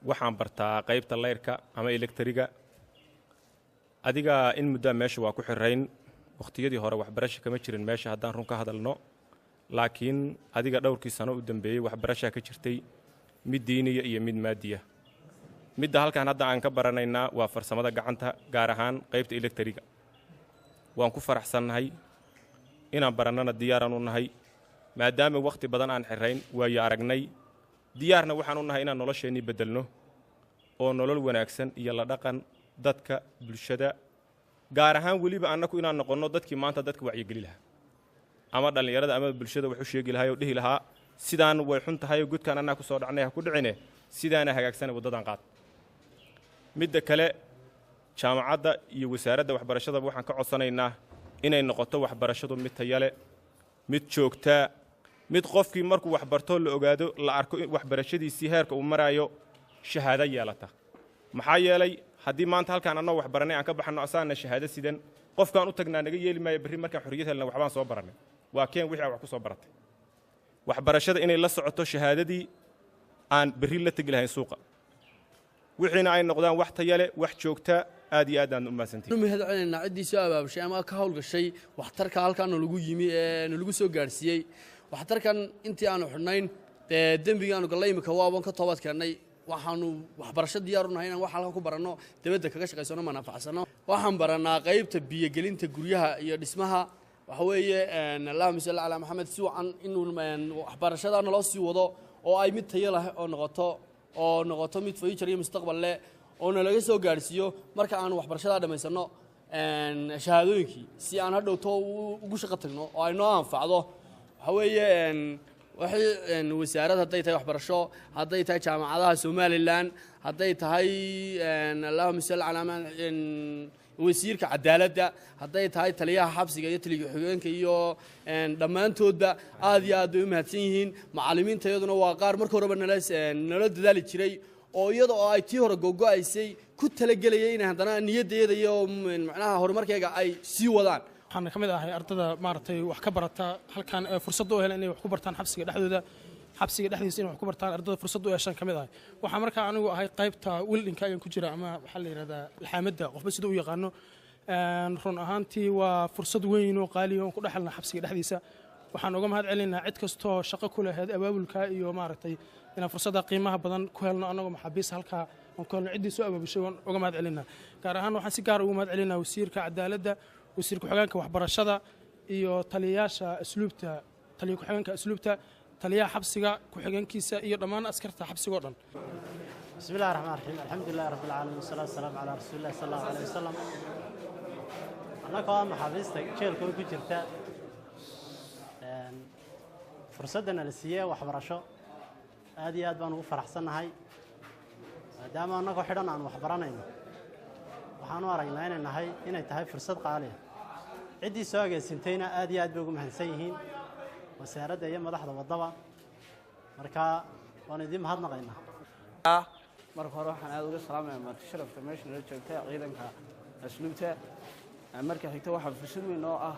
waxaan bartaa qaybta layrka ama elektriga adiga in muddo meesha waa ku xirayn waqtiyadii hore waxbarasho kama jirin meesha haddaan run ka hadalno laakiin adiga dhowrkii sano u dambeeyay waxbarasho ka jirtay mid diiniya iyo mid maadiya midda halkaan hadda aan ka baranaynaa waa farsamada gacanta gaar ahaan qaybta elektriga waan ku faraxsanahay inaan baranana diyaaran u nahay maadaama waqti badan aan xirayn waayo aragnay diyaarna waxaan u nahay inaan nolosheenii bedelno oo nolol wanaagsan iyo la dhaqan dadka bulshada gaar ahaan weliba annaku inaan noqonno dadkii maanta dadka wacyigeli lahaa ama dhallinyarada ama bulshada wax u sheegi lahaa oo dhihi lahaa sidaan way xun tahay oo godkaan annaa ku soo dhacnay ha ku dhicine sidaana hagaagsanay waddadan qaad midda kale jaamacadda iyo wasaaradda waxbarashada waxaan ka codsanaynaa inay noqoto waxbarashadu mid tayale mid joogtaa mid qofkii markuu waxbarto la ogaado la arko waxbarashadiisii heerka uu maraayo shahaado yeelata maxaa yeelay haddii maanta halkaan annoo waxbaranay aan ka baxanno asaana shahaado sidan qofkaan u tagnaa naga yeeli maayo berri markaan xorriyad helna waxbaan soo barannay waa keen wixii aan wax ku soo baratay waxbarashada inay la socoto shahaadadii aan berri la tegi lahayn suuqa wixiina ay noqdaan wax tayale wax joogtaa aad iyo aad aan u mahadsantihiin mahad celinaa ciddii soo abaabushay ama ka hawlgashay waxtarka halkaan lagu yimi ee lagu soo gaarsiiyey waxtarkan intii aanu xidhnayn dembiga aanu gallay imika waaban ka toobad keennay waxaanu waxbarasho diyaar u nahay inaan wax halkan ku baranno dibadda kaga shaqaysano manaafacsano waxaan barannaa qaybta biyogelinta guryaha iyo dhismaha waxa weeye allahuma salli calaa maxamed si wacan inuu waxbarashada naloo sii wado oo ay mid tayo leh oo noqoto mid future iyo mustaqbal leh oo nalaga soo gaarsiiyo marka aan waxbarashada dhamaysanno shahaadooyinkii si aan hadhowto ugu shaqo tagno oo ay noo anfacdo waxa weeye waxay wasaaradda hadday tahay waxbarasho hadday tahay jaamacadaha Soomaaliland hadday tahay allahumma salli calaa wasiirka cadaaladda hadday tahay taliyaha xabsiga iyo taliyaha xigeenka iyo dhammaantoodba aad iyo aad u mahadsan yihiin macallimiinta iyaduna waa qaar markii horeba nala dadaali jiray oo iyada oo ay tii hore go'aysay ku talagelayay in haddana niyaddeeda iyo macnaha horumarkeega ay sii wadaan waxaan ka mid ahay ardada maartay wax ka barata halkan fursad u helaan inay wax ku bartaan xabsiga dhexdooda xabsiga dhexdiisa inay wax ku bartaan ardada fursad u yeeshaan ka mid ahay waxa markaa anigu ahay qaybta wildinka ayaan ku jira ama waxa la yiraahdaa alxaamada qofba sida u yaqaano run ahaantii waa fursad weyn oo qaali oo ku dhaxalna xabsiga dhexdiisa waxaan uga mahad celinaa cid kasto shaqo ku lahayd abaabulka iyo maartay inaan fursada qiimaha badan ku helno anagu maxaabiis halka oo kale cidii soo abaabushay uga mahad celinaa gaar ahaan waxaan si gaar ah uga mahad celinaa wasiirka cadaaladda wasiirka xogeenka waxbarashada iyo taliyayaasha asluubta taliyaha xogeenka asluubta taliyaha xabsiga ku xigeenkiisa iyo dhammaan askarta xabsiga oo dhan bismillaahir rahmaanir rahiim alxamdulillahi rabbil aalamiin salaatu salaamu ala rasuulillahi sallallahu alayhi wasallam anaka maxaabiista jeelka ku jirta fursadana la siiyay waxbarasho aad iyo aad baan ugu faraxsanahay maadaama anagoo xidhan aan wax baranayno waxaan u aragnaa inay tahay fursad qaali ah ciddii soo agaasintayna aad iyo aad bay ugu mahadsan yihiin wasaaradda iyo madaxda wadaba marka waan idin mahadnaqaynaa marka hore waxaan aad uga salaamayaa marka sharafta meesha la joogta ciidanka asluubta marka xigta waxa fursad weyn oo ah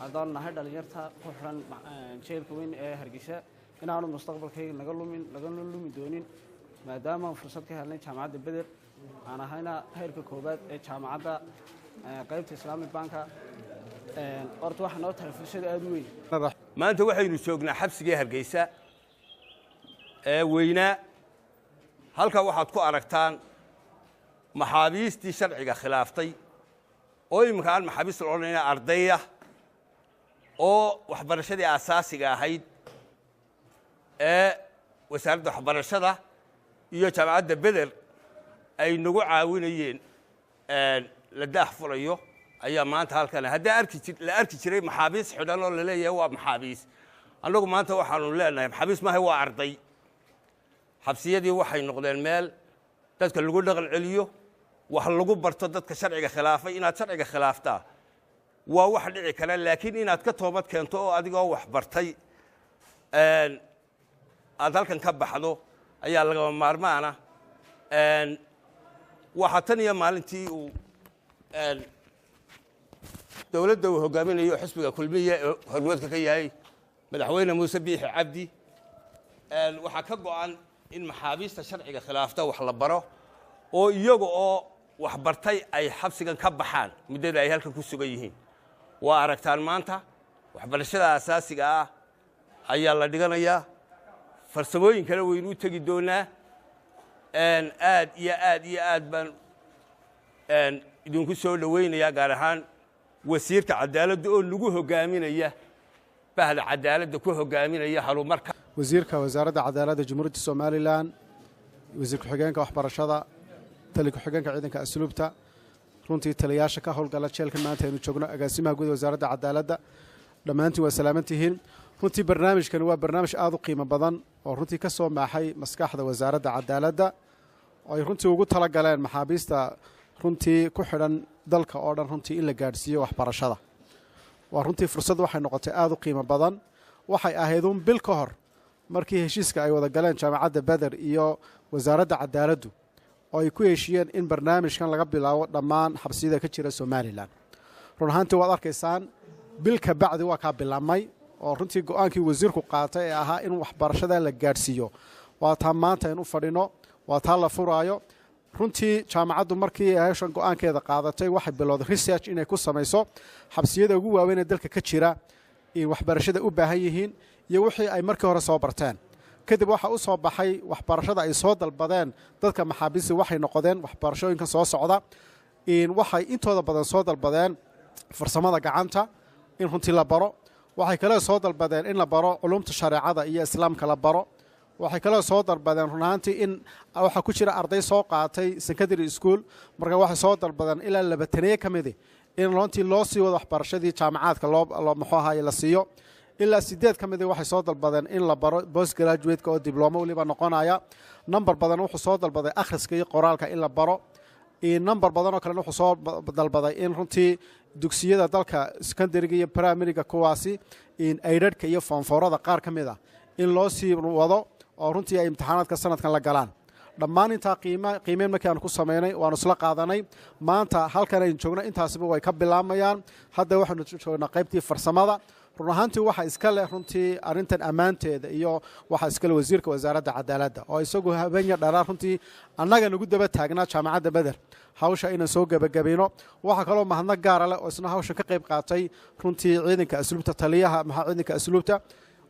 haddaan nahay dhalinyarta ku xiran jeelka weyn ee Hargeysa inaanu mustaqbalkayga naga lumi doonin maadaama fursad ka helnay jaamacadda Bedel aan ahayna heerka koobaad ee jaamacadda qaybta Islamic Banka orto waxa noo tahay fursad aad u weyn maanta waxaynu joognaa xabsiga Hargeysa ee weyna halka waxaad ku aragtaan maxaabiistii sharciga khilaaftay oo imika aan maxaabiis looleeyna ardayda oo waxbarashadii asaasiga ahayd ee wasaaradda waxbarashada iyo jaamacadda Bedel ay nagu caawinayeen la daahfurayo ayaa maanta halkan hadda la arki jiray maxaabiis xidhan oo la leeyahay waa maxaabiis annagu maanta waxaanu leenahay maxaabiis maahay waa arday xabsiyadii waxay noqdeen meel dadka lagu dhaqan celiyo wax lagu barto dadka sharciga khilaafay inaad sharciga khilaaftaa waa wax dhici kara laakiin inaad ka toobad keento oo adigoo wax bartay aad halkan ka baxdo ayaa laga maarmaana waxa tan iyo maalintii uu dawladda uu hogaaminayo xisbiga kulmiye horwadka ka yahay madaxweyne Muuse Biixi Cabdi waxa ka go'an in maxaabiista sharciga khilaafta wax la baro oo iyaga oo wax bartay ay xabsigan ka baxaan muddada ay halkan ku sugan yihiin waa aragtaan maanta waxbarashada asaasiga ah ayaa la dhiganayaa farsamooyin kale waynu u tegi doonaa aad iyo aad baan idinku soo dhawaynayaa gaar ahaan wasiirka cadaaladda oo lagu hogaaminaya bahda cadaaladda ku hogaaminaya halumarka wasiirka wasaaradda cadaaladda jamhuuriyadda somalilan wasiir ku-xigeenka waxbarashada tali ku-xigeenka ciidanka asluubta runtii taliyaasha ka howlgala jeelkan maanta aynu joogno agaasimaha guud wasaaradda cadaaladda dhammaantiin waa salaaman tihiin runtii barnaamijkani waa barnaamij aad u qiimo badan oo runtii ka soo maaxay maskaxda wasaaradda cadaaladda oo ay runtii ugu tala galeen maxaabiista runtii ku xidhan dalka oo dhan runtii in la gaadhsiiyo waxbarashada waa runtii fursad waxay noqotay aad u qiimo badan waxay ahayd un bil ka hor markii heshiiska ay wada galeen jaamacadda beder iyo wasaaradda cadaaladdu oo ay ku heshiiyeen in barnaamijkan laga bilaabo dhammaan xabsiyada ka jira somalilan run ahaantii waad arkaysaan bil ka bacdi waa kaa bilaabmay oo runtii go-aankii wasiirku qaatay ee ahaa in waxbarashada la gaadhsiiyo waa taa maanta aynu u fadhino waa taa la furaayo runtii jaamacaddu markii heshan go-aankeeda qaadatay waxay bilowday research inay ku samayso xabsiyada ugu waaweyn ee dalka ka jira in waxbarashada u baahan yihiin iyo wixii ay markii hore soo barteen kadib waxaa u soo baxay waxbarashada ay soo dalbadeen dadka maxaabiista waxay noqdeen waxbarashooyinka soo socda waxay intooda badan soo dalbadeen farsamada gacanta in runtii la baro waxay kale soo dalbadeen in la baro culumta shareecada iyo islaamka la baro waxay kale soo dalbadeen run ahaantii in waxaa ku jira arday soo qaatay secondary school marka waxay soo dalbadeen ilaa 20 ka mid in runtii loo sii wado waxbarashadii jaamacaadka loo muxuu ahaay la siiyo ilaa 8 ka mid waxay soo dalbadeen in la baro post graduate oo diploma waliba noqonaya number badan wuxuu soo dalbaday akhriska iyo qoraalka in la baro number badan oo kale wuxuu soo dalbaday in runtii dugsiyada dalka secondary iyo primary kuwaasi in aidadka iyo foonfoorada qaar ka mid in loo sii wado oo runtii ay imtixaanaadka sanadkan la galaan dhammaan intaa qiimeyn markii aan ku sameynay waanu isla qaadanay maanta halkan aynu joogno intaasiba way ka bilaabayaan hadda waxaanu joognaa qaybtii farsamada run ahaantii waxa iska leh runtii arrintan ammaanteeda iyo waxa iska leh wasiirka wasaaradda cadaaladda oo isagu habeenya dhalaa runtii annaga nagu daba taagnaa jaamacadda beder hawsha inaan soo gabagabayno waxa kaloo mahadnaq gaara leh oo isna hawshan ka qayb qaatay runtii ciidanka asluubta taliyaha ciidanka asluubta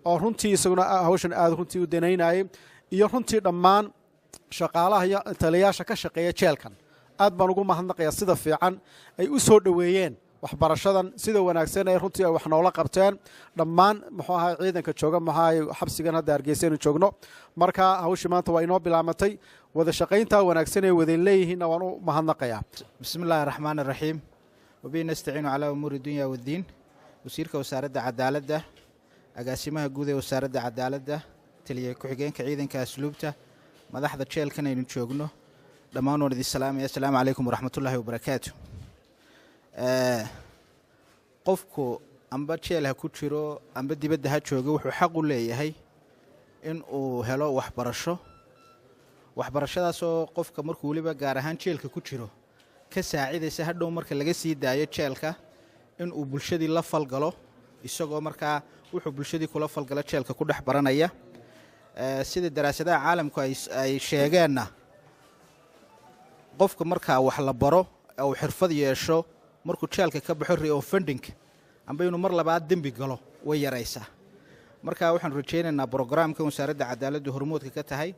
oo runtii isaguna hawshan aad runtii u danaynayay iyo runtii dhammaan shaqaalaha iyo taliyaasha ka shaqeeya jeelkan aad baan ugu mahadnaqayaa sida fiican ay u soo dhoweeyeen waxbarashadan sida wanaagsan ee runtii ay wax noola qabteen dhammaan muxuu ahaa ciidanka jooga muxuu ahaa xabsigan hadda Hargeysa inuu joogno marka hawshii maanta waa inoo bilaamatay wada shaqaynta wanaagsan ee wada leeyihiin waan u mahadnaqayaa bismillaahir rahmaanir rahiim wabiin nastaciinu calaa umuuri dunya wadiin wasiirka wasaaradda cadaaladda agaasimaha guud ee wasaaradda cadaaladda taliye ku-xigeenka ciidanka asluubta madaxda jeelkan aynu joogno dhammaan waan idin salaamaya assalaamu calaykum waraxmatullaahi wabarakaatu qofku amba jeel ha ku jiro amba dibadda ha joogo wuxuu xaq u leeyahay in uu helo waxbarashadaasoo qofka markuu weliba gaar ahaan jeelka ku jiro ka saacidaysa hadhow marka laga sii daayo jeelka in uu bulshadii la falgalo isagoo markaa wuxuu bulshadii kula falgalo jeelka ku dhex baranaya sida daraasadaha caalamku ay sheegeenna qofka markaa wax la baro uu xirfad yeesho markuu jeelka ka baxo reoffending amba inuu mar labaad dembi galo way yaraysaa marka waxaan rajaynaynaa programkan wasaaradda cadaaladda hormoodka ka tahay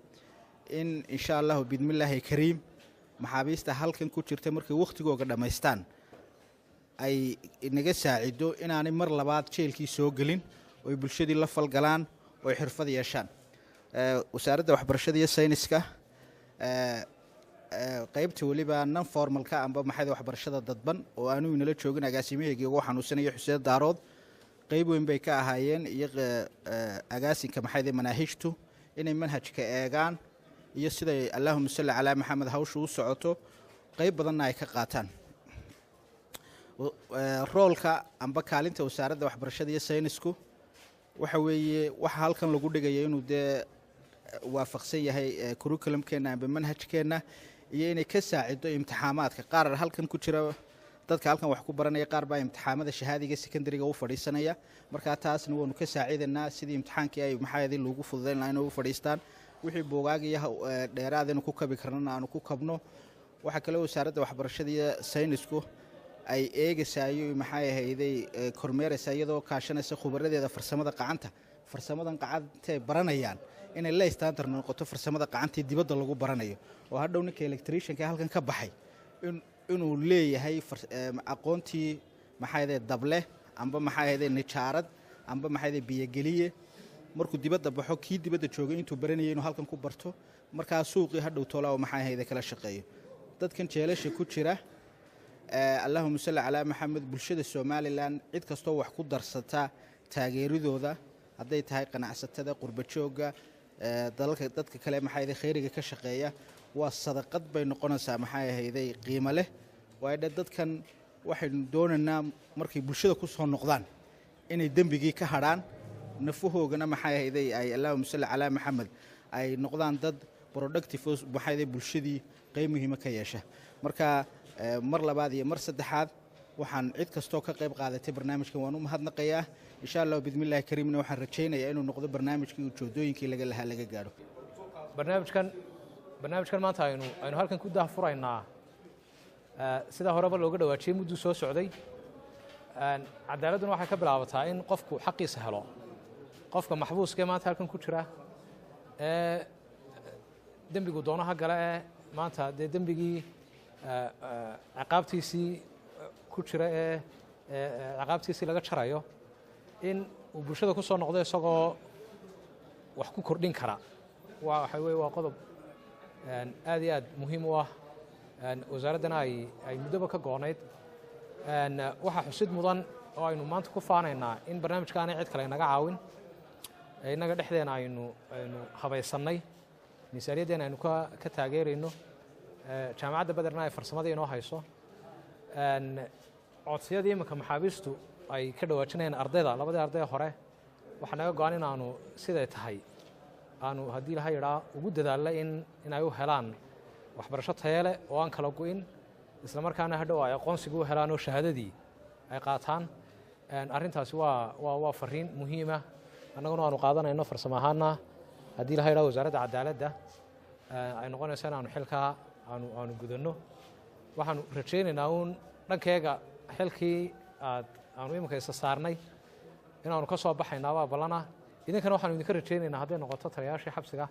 in insha allahu bidmillaahi kariim maxaabiista halkan ku jirta markay wakhtigooga dhammaystaan ay inaga saacido inaanay mar labaad jeelkii soo gelin oo ay bulshadii la falgalaan oo ay xirfad yeeshaan wasaaradda waxbarashada iyo sayniska qaybta waliba non formalka amba maxayda waxbarashada dadban oo aanu inala joogin agaasimaheegii ugu xanuunsanaya xuseen daarood qayb weyn bay ka ahaayeen iyo agaasinka maxayda manaahijtu inay manhajka eegaan iyo siday allahumma salli calaa maxamed hawshu u socoto qayb badanna ay ka qaataan roolka amba kaalinta wasaaradda waxbarashada iyo saynisku waxa weeye waxa halkan lagu dhigaya inuu dee waafaqsan yahay curriculumkeena amba manhajkeena iyo inay ka saacido imtixaamaadka qaar halkan ku jira dadka halkan wax ku baranaya qaar baa imtixaamada shahaadiga secondary-ga u fadhiisanaya marka taasna waanu ka saacidaynaa sidii imtixaankii ay maxaayadii loogu fududeyn lahayn oo u fadhiistaan wixii boogaagaya dheeraad inuu ku kabi karnana aanu ku kabno. waxaa kale wasaaradda waxbarashada iyo saynisku ay eegaysayo maxay ahayday kormeeraysa iyadoo kaashanaysa khubaradeeda farsamada gacanta farsamadan gacanta baranayaan inay la standard noqoto farsamada gacanta dibadda lagu baranayo oo hadhow ninka electricianka halkan ka baxay inuu leeyahay aqoontii maxay ahayday dable amba maxay ahayday nijaarad amba maxay ahayday biyageliye markuu dibadda baxo kii dibadda joogay intuu baranayay inuu halkan ku barto markaa suuqii hadhow toolaa oo maxay ahayday kala shaqeeyo. dadkan jeelasha ku jira allahumma salli calaa maxamed bulshada somalilan cid kastoo wax ku darsata taageeridooda hadday tahay qanacsatada qurbajooga dadka kale maxay ahayday khayriga ka shaqeeya waa sadaqad bay noqonaysaa maxay ahayday qiimo leh waayo dadkan waxaynu doonaynaa markay bulshada ku soo noqdaan inay dembigii ka hadhaan nafahoogana maxay ahayday ay allahumma salli calaa maxamed ay noqdaan dad productive maxay ahayday bulshadii qayb muhiima ka yeesha. marka mar labaad iyo mar saddexaad waxaan cid kastoo ka qayb qaadatay barnaamijkan waan u mahadnaqayaa insha allah bidmillaahi kariimna waxaan rajaynayaa inuu noqdo barnaamijkii ujeedooyinkii laga lahaa laga gaadho. barnaamijkan maanta aynu halkan ku daahfuraynaa sida horeba looga dhawaajiyey mudduu soo socday. cadaaladduna waxay ka bilaabataa in qofku xaqiisa helo. qofka maxbuuska ee maanta halkan ku jira ee dembigu doonaha gale ee maanta dee dembigii ciqaabtiisii ku jira ee ciqaabtiisii laga jarayo in uu bulshada ku soo noqdo isagoo wax ku kordhin kara waxa weeye waa qodob aad iyo aad muhiim u ah. wasaaraddana ay muddoba ka goonayd. waxaa xusid mudan oo aynu maanta ku faanaynaa in barnaamijka aanay cid kale inaga caawin innaga dhexdeena aynu habaysannay miisaaniyaddeena aynu ka taageerayno jaamacadda bederna ay farsamada inoo hayso. codsiyadii iminka maxaabiistu ay ka dhawaajinayaan ardayda labadii arday hore waxaa naga go-an in aanu siday tahay aanu haddii laha yidhaa ugu dadaallo in ay u helaan waxbarasho taye leh oo aan kala go-in isla markaana hadhow ay aqoonsiga u helaan oo shahaadadii ay qaataan. arrintaasi waa fariin muhiima annaguna aanu qaadanayno farsamo ahaana haddii laha yidhaa wasaaradda cadaaladda ay noqonayso in aanu xilkaa aanu gudanno. waxaanu rajaynaynaa uun dhankeega xilkii aanu iminka isa saarnay inaanu ka soo baxaynaa waa ballana. idinkana waxaanu idinka rajaynaynaa hadday noqoto taliyayaashii xabsiga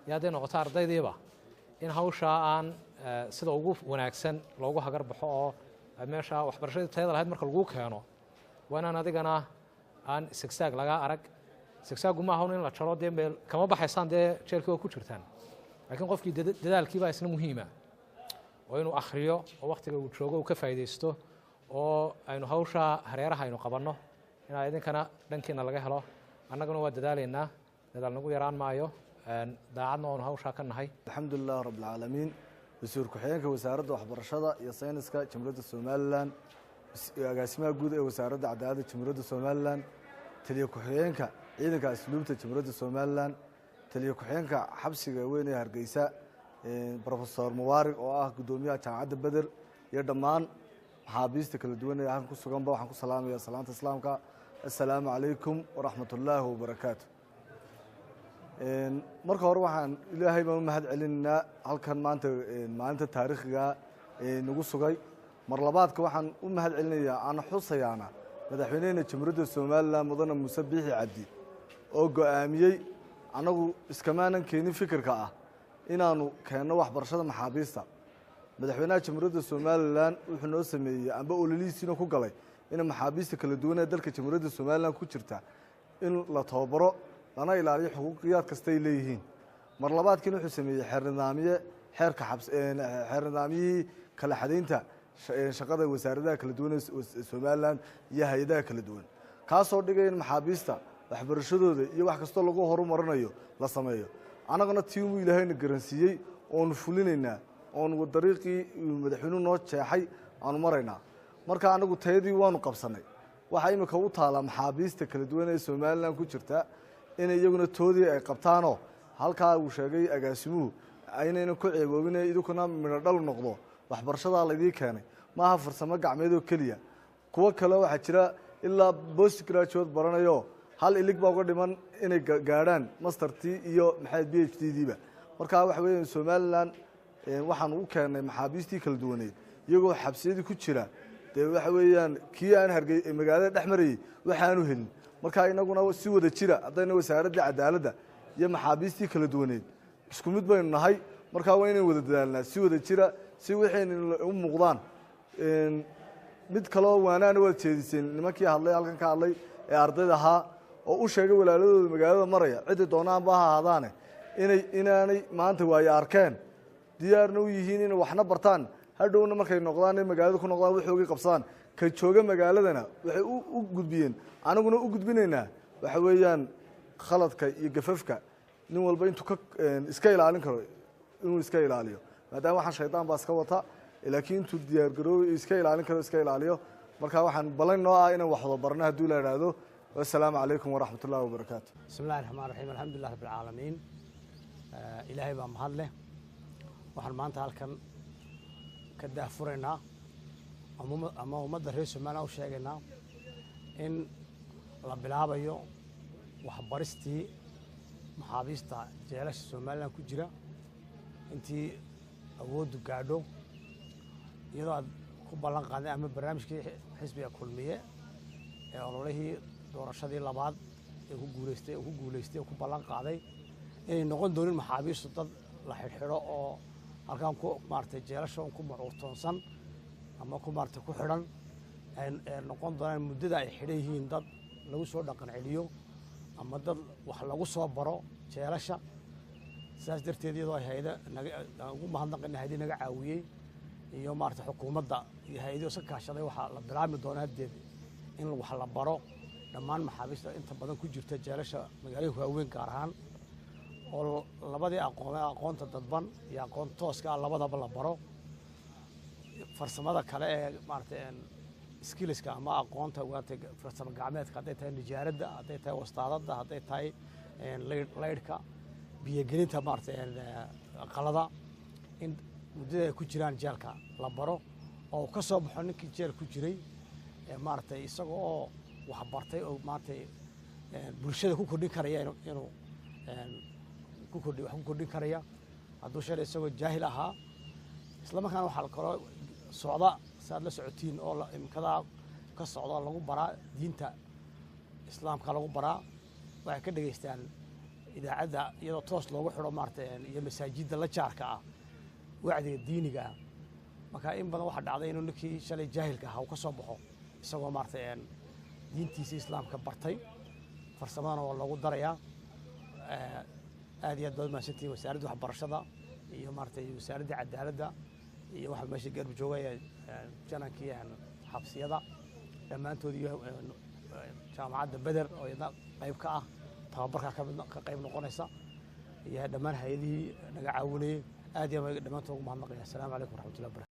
iyo hadday noqoto ardaydiiba in hawshaa aan sida ugu wanaagsan loogu hagar baxo oo meesha waxbarashadii tayada lahayd marka laguu keeno waa inaan adigana aan sigsaag lagaa arag. sigsaaggu ma ahawn in la jaro dee meel kama baxaysaan dee jeelkii oo ku jirtaan laakiin qofkii dadaalkiibaa isna muhiima oo inuu akhriyo oo wakhtiga uu joogo uu ka faa'iidaysto oo aynu hawshaa hareeraha aynu qabanno inaa idinkana dhankiina laga helo. annaguna waa dadaalaynaa dadaal nagu yaraan maayo daacadna oonu hawshaa ka nahay. alxamdulilah rabbilcaalamiin. wasiir ku-xigeenka wasaaradda waxbarashada iyo sayniska jamhuuriyadda somalilan agaasimaha guud ee wasaaradda cadaaladda jamhuuriyadda somalilan taliya ku-xigeenka ciidanka asluubta jamhuuriyadda somalilan taliya ku-xigeenka xabsiga weyn ee hargeysa profesor mubaarig oo ah guddoomiyaha jaamacadda beder iyo dhammaan maxaabiista kala duwan ee halkan ku suganba waxaan ku salaamaya salaanta islaamka assalaamu calaykum waraxmat ullaahi wabarakaatu. marka hore waxaan ilaahay baan u mahad celinaynaa halkan maanta maalinta taariikhiga nagu sugay. mar labaadka waxaan u mahad celinayaa aan xusayaana madaxweynehena jamhuuriyadda somalilan mudane muuse biixi cabdi oo go-aamiyey annagu iskamaanan keenin fikirka ah inaanu keenno waxbarashada maxaabiista. madaxweynaha jamhuuriyadda somalilan wuxuu noo sameeyey amba ololihiisiina ku galay in maxaabiista kala duwan ee dalka jamhuuriyadda somalilan ku jirta in la tababaro lana ilaaliyo xuquuqiyaad kastay leeyihiin. mar labaadkiina wuxuu sameeyey xeer nidaamyihii kala xadaynta shaqada wasaaradaha kala duwan ee somalilan iyo hay-adaha kala duwan kaasoo dhigay in maxaabiista waxbarashadooda iyo wax kastoo lagu horumarinayo la sameeyo. annagana tiimu ilaahayna garansiiyey oonu fulinaynaa oonu dariiqii madaxweynuhu noo jeexay aanu maraynaa. marka annagu tayadii waanu qabsannay. waxaa imika u taalaa maxaabiista kala duwan ee somalilan ku jirta in iyaguna toodii ay qabtaanoo halkaa uu sheegay agaasimuhu aynayna ku ceeboobine idinkuna midho dhal noqdo waxbarashadaa laydii keenay maaha farsamo gacmeed oo keliya. kuwo kale waxaa jira ilaa bost graduate baranayo hal ilig baa uga dhiman inay gaadhaan mastertii iyo maxay PhD-diiba markaa waxa weeyaan Somaliland waxaan u keenay maxaabiistii kala duwaneed iyagoo xabsiyadii ku jira dee waxa weeyaan kii aan hargey magaalada dhexmarayay waxaanu helin markaa inaguna si wada jira haddayna wasaaradda cadaaladda iyo maxaabiistii kala duwaneed isku mid baynu nahay markaa waa inaan wada dadaalnaa si wada jira si waxayna u muuqdaan mid kaloo waanaana waad jeediseen nimankii hadlay halkan ka hadlay ee ardayda ahaa oo u sheegay walaaladooda magaalada maraya cidii doonaanba ha ahaadaane inaanay maanta waayo arkeen diyaarna u yihiin inay waxna bartaan hadhowna markay noqdaan inay magaalada ku noqdaan waxoogii qabsadaan ka jooga magaaladana waxay u gudbiyeen anaguna u gudbinaynaa waxa weeyaan khaladka iyo gafafka nin walba intuu iska ilaalin karo inuu iska ilaaliyo maadaama waxaan shaydaan baa iska wata laakiin intuu diyaargaroobo iska ilaalin karo iska ilaaliyo markaa waxaan ballan noo ah inaan wax wada barno hadduu la idhaahdo wassalaamu calaykum waraxmat ullahi wabarakaatu bismi illahi raxmaan raxiim alxamdulilah rabbi alcaalamiin ilaahay baa mahad leh waxaan maanta halkan ka daahfuraynaa ama ummadda reer somaliland u sheegaynaa in la bilaabayo waxbaristii maxaabiista jeelasha somaliland ku jira intii awooddu gaadho iyadoo aad ku ballan qaaday ama barnaamijkii xisbiga kulmiye ee ololihii doorashadii labaad ee ku guulaystay oo ku ballan qaaday inay noqon doonin maxaabiistu dad la xidhxidho oo halkan ku maaragtay jeelasha ku macuurtoonsan ama ku maaragtay ku xidhan ee noqon doonaan muddada ay xidhan yihiin dad lagu soo dhaqan celiyo ama dad wax lagu soo baro jeelasha sidaas darteed iyadoo ay hay'ada ugu mahadnaqayna hay'adii naga caawiyey iyo maaragtay xukuumadda iyo hay-adii iska kaashaday waxaa la bilaabmi doonaa haddeed in wax la baro dhammaan maxaabiista inta badan ku jirta jeelasha magaalooyinka waaweyn gaar ahaan oo labadii aqoonta dadban iyo aqoon tooska ah labadaba la baro farsamada kale ee maaragtay skillska ama aqoonta waatay farsamo gacmeedka hadday tahay nijaaradda hadday tahay wastaadadda hadday tahay laydhka biyogelinta maaragtay qalada in muddada ay ku jiraan jeelka la baro oo ka soo baxo ninkii jeel ku jiray maaragtay isaga oo wax bartay oo maaragtay bulshada ku kordhin karaya inuu wax ku kordhin karaya hadduu shalay isagoo jaahil ahaa isla markaana waxaa kaloo socda si aad la socotiin oo imikadaa ka socda lagu baraa diinta islaamka lagu baraa waxay ka dhegaystaan idaacadda iyadoo toos loogu xidho maaragtay iyo masaajidda la jaarka ah wacdiga diiniga ah marka in badan waxaa dhacday inuu ninkii shalay jaahilka ahaa uu ka soo baxo isagoo maaragtay diintiisa islaamka bartay farsamadana waa loogu darayaa aad iyo aad baad mahadsantihiin wasaaradda waxbarashada iyo maaragtay wasaaradda cadaaladda iyo waxa meesha garab joogaya janankii xabsiyada dhammaantood iyo jaamacadda beder oo iyadna qayb ka ah tababarka ka qayb noqonaysa iyo dhammaan hay-adihii naga caawinayay aad iyo dhammaantood ugu mahadnaqaya assalaamu calaykum waraxmatullahi wabarakatu